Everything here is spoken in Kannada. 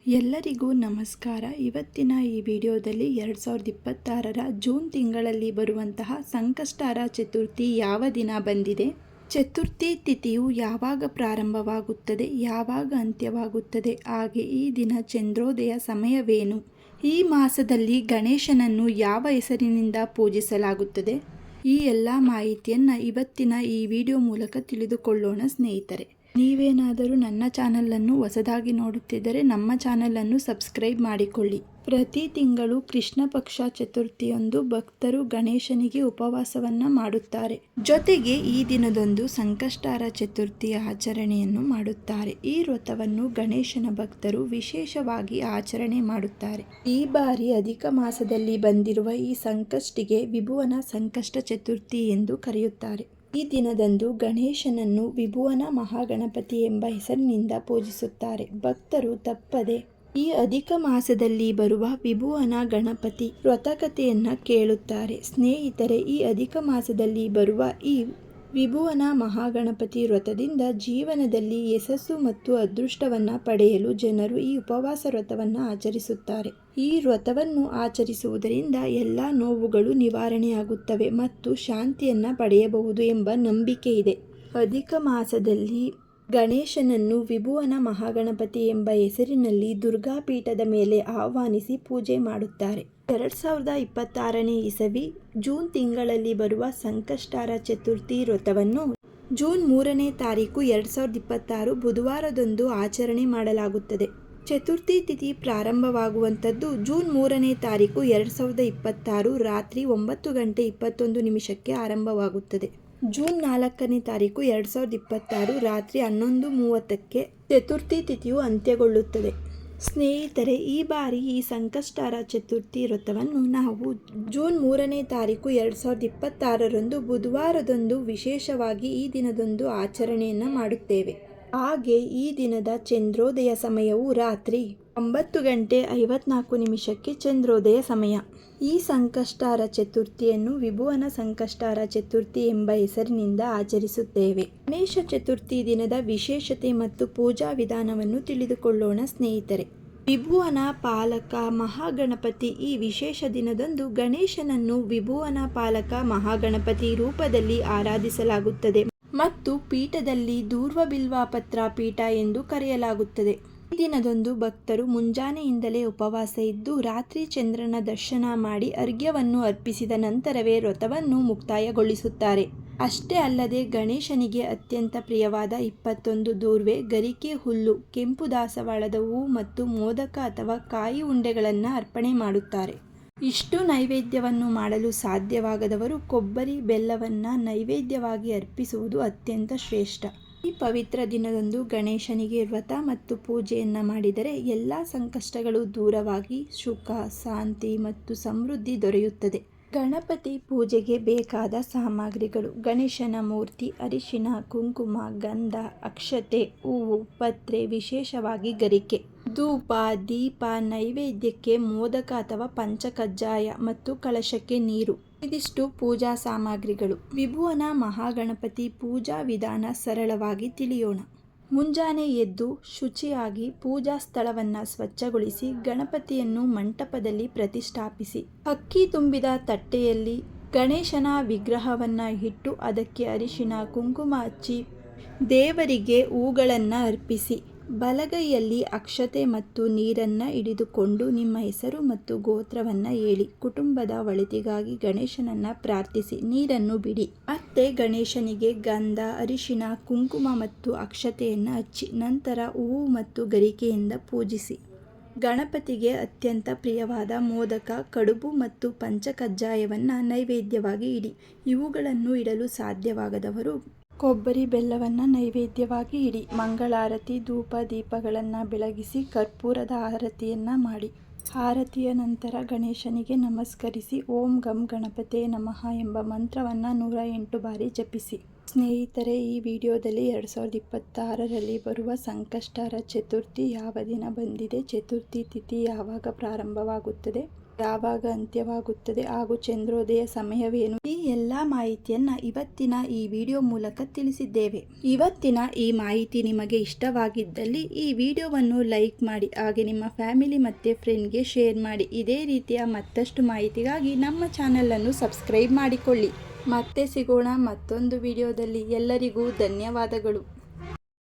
ಎಲ್ಲರಿಗೂ ನಮಸ್ಕಾರ. ಇವತ್ತಿನ ಈ ವಿಡಿಯೋದಲ್ಲಿ 2026ರ ಜೂನ್ ತಿಂಗಳಲ್ಲಿ ಬರುವಂತಹ ಸಂಕಷ್ಟಹರ ಚತುರ್ಥಿ ಯಾವ ದಿನ ಬಂದಿದೆ, ಚತುರ್ಥಿ ತಿಥಿಯು ಯಾವಾಗ ಪ್ರಾರಂಭವಾಗುತ್ತದೆ, ಯಾವಾಗ ಅಂತ್ಯವಾಗುತ್ತದೆ, ಹಾಗೆ ಈ ದಿನ ಚಂದ್ರೋದಯ ಸಮಯವೇನು, ಈ ಮಾಸದಲ್ಲಿ ಗಣೇಶನನ್ನು ಯಾವ ಹೆಸರಿನಿಂದ ಪೂಜಿಸಲಾಗುತ್ತದೆ, ಈ ಎಲ್ಲ ಮಾಹಿತಿಯನ್ನು ಇವತ್ತಿನ ಈ ವಿಡಿಯೋ ಮೂಲಕ ತಿಳಿದುಕೊಳ್ಳೋಣ ಸ್ನೇಹಿತರೆ. ನೀವೇನಾದರೂ ನನ್ನ ಚಾನಲನ್ನು ಹೊಸದಾಗಿ ನೋಡುತ್ತಿದ್ದರೆ ನಮ್ಮ ಚಾನಲನ್ನು ಸಬ್ಸ್ಕ್ರೈಬ್ ಮಾಡಿಕೊಳ್ಳಿ. ಪ್ರತಿ ತಿಂಗಳು ಕೃಷ್ಣ ಪಕ್ಷ ಚತುರ್ಥಿಯಂದು ಭಕ್ತರು ಗಣೇಶನಿಗೆ ಉಪವಾಸವನ್ನು ಮಾಡುತ್ತಾರೆ. ಜೊತೆಗೆ ಈ ದಿನದಂದು ಸಂಕಷ್ಟಹರ ಚತುರ್ಥಿಯ ಆಚರಣೆಯನ್ನು ಮಾಡುತ್ತಾರೆ. ಈ ವ್ರತವನ್ನು ಗಣೇಶನ ಭಕ್ತರು ವಿಶೇಷವಾಗಿ ಆಚರಣೆ ಮಾಡುತ್ತಾರೆ. ಈ ಬಾರಿ ಅಧಿಕ ಮಾಸದಲ್ಲಿ ಬಂದಿರುವ ಈ ಸಂಕಷ್ಟಿಗೆ ವಿಭುವನ ಸಂಕಷ್ಟ ಚತುರ್ಥಿ ಎಂದು ಕರೆಯುತ್ತಾರೆ. ಈ ದಿನದಂದು ಗಣೇಶನನ್ನು ವಿಭುವನ ಮಹಾಗಣಪತಿ ಎಂಬ ಹೆಸರಿನಿಂದ ಪೂಜಿಸುತ್ತಾರೆ. ಭಕ್ತರು ತಪ್ಪದೆ ಈ ಅಧಿಕ ಮಾಸದಲ್ಲಿ ಬರುವ ವಿಭುವನ ಗಣಪತಿ ವ್ರತಕಥೆಯನ್ನು ಕೇಳುತ್ತಾರೆ. ಸ್ನೇಹಿತರೆ, ಈ ಅಧಿಕ ಮಾಸದಲ್ಲಿ ಬರುವ ಈ ವಿಭುವನ ಮಹಾಗಣಪತಿ ವ್ರತದಿಂದ ಜೀವನದಲ್ಲಿ ಯಶಸ್ಸು ಮತ್ತು ಅದೃಷ್ಟವನ್ನು ಪಡೆಯಲು ಜನರು ಈ ಉಪವಾಸ ವ್ರತವನ್ನು ಆಚರಿಸುತ್ತಾರೆ. ಈ ವ್ರತವನ್ನು ಆಚರಿಸುವುದರಿಂದ ಎಲ್ಲ ನೋವುಗಳು ನಿವಾರಣೆಯಾಗುತ್ತವೆ ಮತ್ತು ಶಾಂತಿಯನ್ನು ಪಡೆಯಬಹುದು ಎಂಬ ನಂಬಿಕೆ ಇದೆ. ಅಧಿಕ ಮಾಸದಲ್ಲಿ ಗಣೇಶನನ್ನು ವಿಭುವನ ಮಹಾಗಣಪತಿ ಎಂಬ ಹೆಸರಿನಲ್ಲಿ ದುರ್ಗಾಪೀಠದ ಮೇಲೆ ಆಹ್ವಾನಿಸಿ ಪೂಜೆ ಮಾಡುತ್ತಾರೆ. 2026ನೇ ಇಸವಿ ಜೂನ್ ತಿಂಗಳಲ್ಲಿ ಬರುವ ಸಂಕಷ್ಟಹರ ಚತುರ್ಥಿ ವ್ರತವನ್ನು ಜೂನ್ 3ನೇ ತಾರೀಕು 2026 ಬುಧವಾರದಂದು ಆಚರಣೆ ಮಾಡಲಾಗುತ್ತದೆ. ಚತುರ್ಥಿ ತಿಥಿ ಪ್ರಾರಂಭವಾಗುವಂಥದ್ದು ಜೂನ್ 3ನೇ ತಾರೀಕು 2026 ರಾತ್ರಿ 9:21 ಆರಂಭವಾಗುತ್ತದೆ. ಜೂನ್ 4ನೇ ತಾರೀಕು 2026 ರಾತ್ರಿ 11:30ಕ್ಕೆ ಚತುರ್ಥಿ ತಿಥಿಯು ಅಂತ್ಯಗೊಳ್ಳುತ್ತದೆ. ಸ್ನೇಹಿತರೆ, ಈ ಬಾರಿ ಈ ಸಂಕಷ್ಟಹರ ಚತುರ್ಥಿ ವ್ರತವನ್ನು ನಾವು ಜೂನ್ 3ನೇ ತಾರೀಕು 2026ರಂದು ಬುಧವಾರದಂದು ವಿಶೇಷವಾಗಿ ಈ ದಿನದಂದು ಆಚರಣೆಯನ್ನು ಮಾಡುತ್ತೇವೆ. ಹಾಗೆ ಈ ದಿನದ ಚಂದ್ರೋದಯ ಸಮಯವು ರಾತ್ರಿ 9:54ಕ್ಕೆ ಚಂದ್ರೋದಯ ಸಮಯ. ಈ ಸಂಕಷ್ಟಹರ ಚತುರ್ಥಿಯನ್ನು ವಿಭುವನ ಸಂಕಷ್ಟಹರ ಚತುರ್ಥಿ ಎಂಬ ಹೆಸರಿನಿಂದ ಆಚರಿಸುತ್ತೇವೆ. ಗಣೇಶ ಚತುರ್ಥಿ ದಿನದ ವಿಶೇಷತೆ ಮತ್ತು ಪೂಜಾ ವಿಧಾನವನ್ನು ತಿಳಿದುಕೊಳ್ಳೋಣ ಸ್ನೇಹಿತರೆ. ವಿಭುವನ ಪಾಲಕ ಮಹಾಗಣಪತಿ ಈ ವಿಶೇಷ ದಿನದಂದು ಗಣೇಶನನ್ನು ವಿಭುವನ ಪಾಲಕ ಮಹಾಗಣಪತಿ ರೂಪದಲ್ಲಿ ಆರಾಧಿಸಲಾಗುತ್ತದೆ ಮತ್ತು ಪೀಠದಲ್ಲಿ ದೂರ್ವ ಬಿಲ್ವಪತ್ರ ಪೀಠ ಎಂದು ಕರೆಯಲಾಗುತ್ತದೆ. ಈ ದಿನದಂದು ಭಕ್ತರು ಮುಂಜಾನೆಯಿಂದಲೇ ಉಪವಾಸ ಇದ್ದು ರಾತ್ರಿ ಚಂದ್ರನ ದರ್ಶನ ಮಾಡಿ ಅರ್ಘ್ಯವನ್ನು ಅರ್ಪಿಸಿದ ನಂತರವೇ ವ್ರತವನ್ನು ಮುಕ್ತಾಯಗೊಳಿಸುತ್ತಾರೆ. ಅಷ್ಟೇ ಅಲ್ಲದೆ ಗಣೇಶನಿಗೆ ಅತ್ಯಂತ ಪ್ರಿಯವಾದ 21 ದೂರ್ವೆ, ಗರಿಕೆ ಹುಲ್ಲು, ಕೆಂಪು ದಾಸವಾಳದ ಹೂವು ಮತ್ತು ಮೋದಕ ಅಥವಾ ಕಾಯಿ ಉಂಡೆಗಳನ್ನು ಅರ್ಪಣೆ ಮಾಡುತ್ತಾರೆ. ಇಷ್ಟು ನೈವೇದ್ಯವನ್ನು ಮಾಡಲು ಸಾಧ್ಯವಾಗದವರು ಕೊಬ್ಬರಿ ಬೆಲ್ಲವನ್ನು ನೈವೇದ್ಯವಾಗಿ ಅರ್ಪಿಸುವುದು ಅತ್ಯಂತ ಶ್ರೇಷ್ಠ. ಈ ಪವಿತ್ರ ದಿನದಂದು ಗಣೇಶನಿಗೆ ವ್ರತ ಮತ್ತು ಪೂಜೆಯನ್ನು ಮಾಡಿದರೆ ಎಲ್ಲ ಸಂಕಷ್ಟಗಳು ದೂರವಾಗಿ ಸುಖ, ಶಾಂತಿ ಮತ್ತು ಸಮೃದ್ಧಿ ದೊರೆಯುತ್ತದೆ. ಗಣಪತಿ ಪೂಜೆಗೆ ಬೇಕಾದ ಸಾಮಗ್ರಿಗಳು: ಗಣೇಶನ ಮೂರ್ತಿ, ಅರಿಶಿನ, ಕುಂಕುಮ, ಗಂಧ, ಅಕ್ಷತೆ, ಹೂವು, ಪತ್ರೆ, ವಿಶೇಷವಾಗಿ ಗರಿಕೆ, ಧೂಪ, ದೀಪ, ನೈವೇದ್ಯಕ್ಕೆ ಮೋದಕ ಅಥವಾ ಪಂಚಕಜ್ಜಾಯ ಮತ್ತು ಕಳಶಕ್ಕೆ ನೀರು. ಇದಿಷ್ಟು ಪೂಜಾ ಸಾಮಗ್ರಿಗಳು. ವಿಭುವನ ಮಹಾಗಣಪತಿ ಪೂಜಾ ವಿಧಾನ ಸರಳವಾಗಿ ತಿಳಿಯೋಣ. ಮುಂಜಾನೆ ಎದ್ದು ಶುಚಿಯಾಗಿ ಪೂಜಾ ಸ್ಥಳವನ್ನು ಸ್ವಚ್ಛಗೊಳಿಸಿ ಗಣಪತಿಯನ್ನು ಮಂಟಪದಲ್ಲಿ ಪ್ರತಿಷ್ಠಾಪಿಸಿ ಅಕ್ಕಿ ತುಂಬಿದ ತಟ್ಟೆಯಲ್ಲಿ ಗಣೇಶನ ವಿಗ್ರಹವನ್ನು ಇಟ್ಟು ಅದಕ್ಕೆ ಅರಿಶಿನ ಕುಂಕುಮ ಹಚ್ಚಿ ದೇವರಿಗೆ ಹೂಗಳನ್ನು ಅರ್ಪಿಸಿ ಬಲಗೈಯಲ್ಲಿ ಅಕ್ಷತೆ ಮತ್ತು ನೀರನ್ನು ಹಿಡಿದುಕೊಂಡು ನಿಮ್ಮ ಹೆಸರು ಮತ್ತು ಗೋತ್ರವನ್ನು ಹೇಳಿ ಕುಟುಂಬದ ಒಳಿತಿಗಾಗಿ ಗಣೇಶನನ್ನು ಪ್ರಾರ್ಥಿಸಿ ನೀರನ್ನು ಬಿಡಿ. ಮತ್ತೆ ಗಣೇಶನಿಗೆ ಗಂಧ, ಅರಿಶಿನ, ಕುಂಕುಮ ಮತ್ತು ಅಕ್ಷತೆಯನ್ನು ಹಚ್ಚಿ ನಂತರ ಹೂವು ಮತ್ತು ಗರಿಕೆಯಿಂದ ಪೂಜಿಸಿ. ಗಣಪತಿಗೆ ಅತ್ಯಂತ ಪ್ರಿಯವಾದ ಮೋದಕ, ಕಡುಬು ಮತ್ತು ಪಂಚಕಜ್ಜಾಯವನ್ನು ನೈವೇದ್ಯವಾಗಿ ಇಡಿ. ಇವುಗಳನ್ನು ಇಡಲು ಸಾಧ್ಯವಾಗದವರು ಕೊಬ್ಬರಿ ಬೆಲ್ಲವನ್ನು ನೈವೇದ್ಯವಾಗಿ ಇಡಿ. ಮಂಗಳಾರತಿ, ಧೂಪ, ದೀಪಗಳನ್ನು ಬೆಳಗಿಸಿ ಕರ್ಪೂರದ ಆರತಿಯನ್ನು ಮಾಡಿ. ಆರತಿಯ ನಂತರ ಗಣೇಶನಿಗೆ ನಮಸ್ಕರಿಸಿ ಓಂ ಗಂ ಗಣಪತೆ ನಮಃ ಎಂಬ ಮಂತ್ರವನ್ನು 108 ಬಾರಿ ಜಪಿಸಿ. ಸ್ನೇಹಿತರೆ, ಈ ವಿಡಿಯೋದಲ್ಲಿ 2026ರಲ್ಲಿ ಬರುವ ಸಂಕಷ್ಟಹರ ಚತುರ್ಥಿ ಯಾವ ದಿನ ಬಂದಿದೆ, ಚತುರ್ಥಿ ತಿಥಿ ಯಾವಾಗ ಪ್ರಾರಂಭವಾಗುತ್ತದೆ, ಯಾವಾಗ ಅಂತ್ಯವಾಗುತ್ತದೆ ಹಾಗೂ ಚಂದ್ರೋದಯ ಸಮಯವೇನು, ಈ ಎಲ್ಲ ಮಾಹಿತಿಯನ್ನು ಇವತ್ತಿನ ಈ ವಿಡಿಯೋ ಮೂಲಕ ತಿಳಿಸಿದ್ದೇವೆ. ಇವತ್ತಿನ ಈ ಮಾಹಿತಿ ನಿಮಗೆ ಇಷ್ಟವಾಗಿದ್ದಲ್ಲಿ ಈ ವಿಡಿಯೋವನ್ನು ಲೈಕ್ ಮಾಡಿ, ಹಾಗೆ ನಿಮ್ಮ ಫ್ಯಾಮಿಲಿ ಮತ್ತು ಫ್ರೆಂಡ್ಗೆ ಶೇರ್ ಮಾಡಿ. ಇದೇ ರೀತಿಯ ಮತ್ತಷ್ಟು ಮಾಹಿತಿಗಾಗಿ ನಮ್ಮ ಚಾನಲನ್ನು ಸಬ್ಸ್ಕ್ರೈಬ್ ಮಾಡಿಕೊಳ್ಳಿ. ಮತ್ತೆ ಸಿಗೋಣ ಮತ್ತೊಂದು ವಿಡಿಯೋದಲ್ಲಿ. ಎಲ್ಲರಿಗೂ ಧನ್ಯವಾದಗಳು.